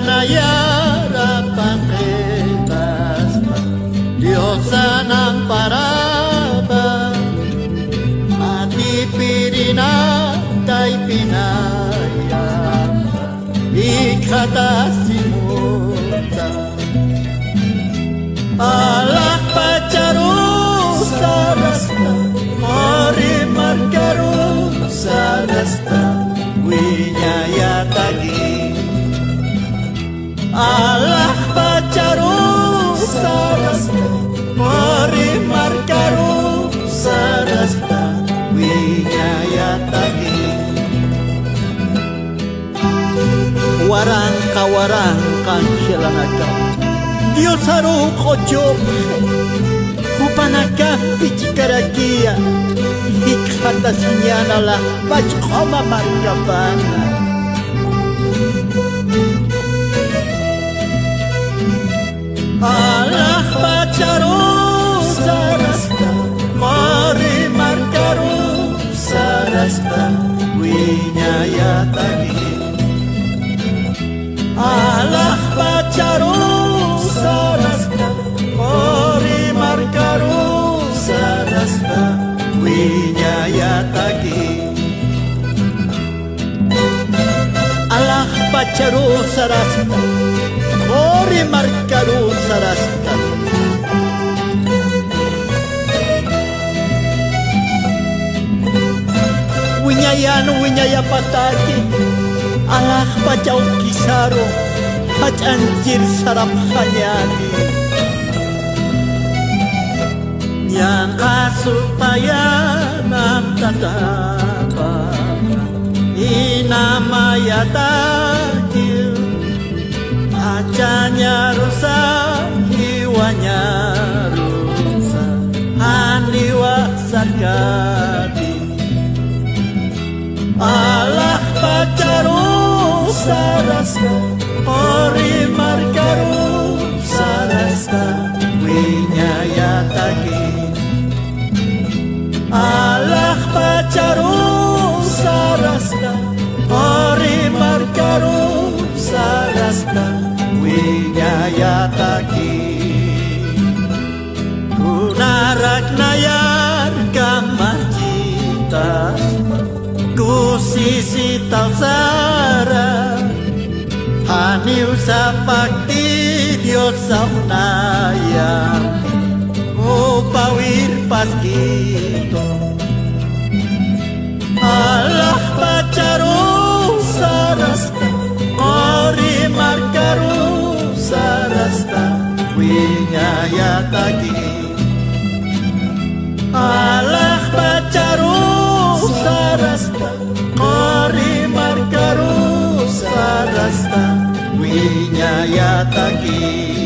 Nayara pangretasta Diosa ng paraba Ati pirina tay pinaya Ikatasimuta Alak pacaru sarasta Mori margaru sarasta Winyaya tagi Allah pacaru sarasta Mori markaru sarasta Winyaya tagi Warang kawarang kan silanagaw Diyos haru kojo Hupanaka pichikarakia Ikhatasnya nalah Pachkoma markabana Allah pacaru sarasta Mori markaru sarasta Winyaya tagi Allah pacaru sarasta Mori markaru sarasta Winyaya tagi Allah pacaru sarasta Mori markaru sarasta Winyaya pataki Allah pacau kisaro Pacanjir sarap hanyani Yang kasupaya nam tatapa Inamaya takil Acanya rusak, jiwanya rusak Handiwak sakati Allah pacaru sarasta Mori markaru sarasta Winyaya tagi Allah pacaru sarasta Mori markaru sarasta Winyaya tagi Kunarak nayar kamacitas Kusisi talsara Haniu sapakti Diosa unaya Upawir paskito Allah pacaru sarasta Mori markaru sarasta Winyaya tagi Allah pacaru sarasta Mori markaru sarasta Winyaya tagi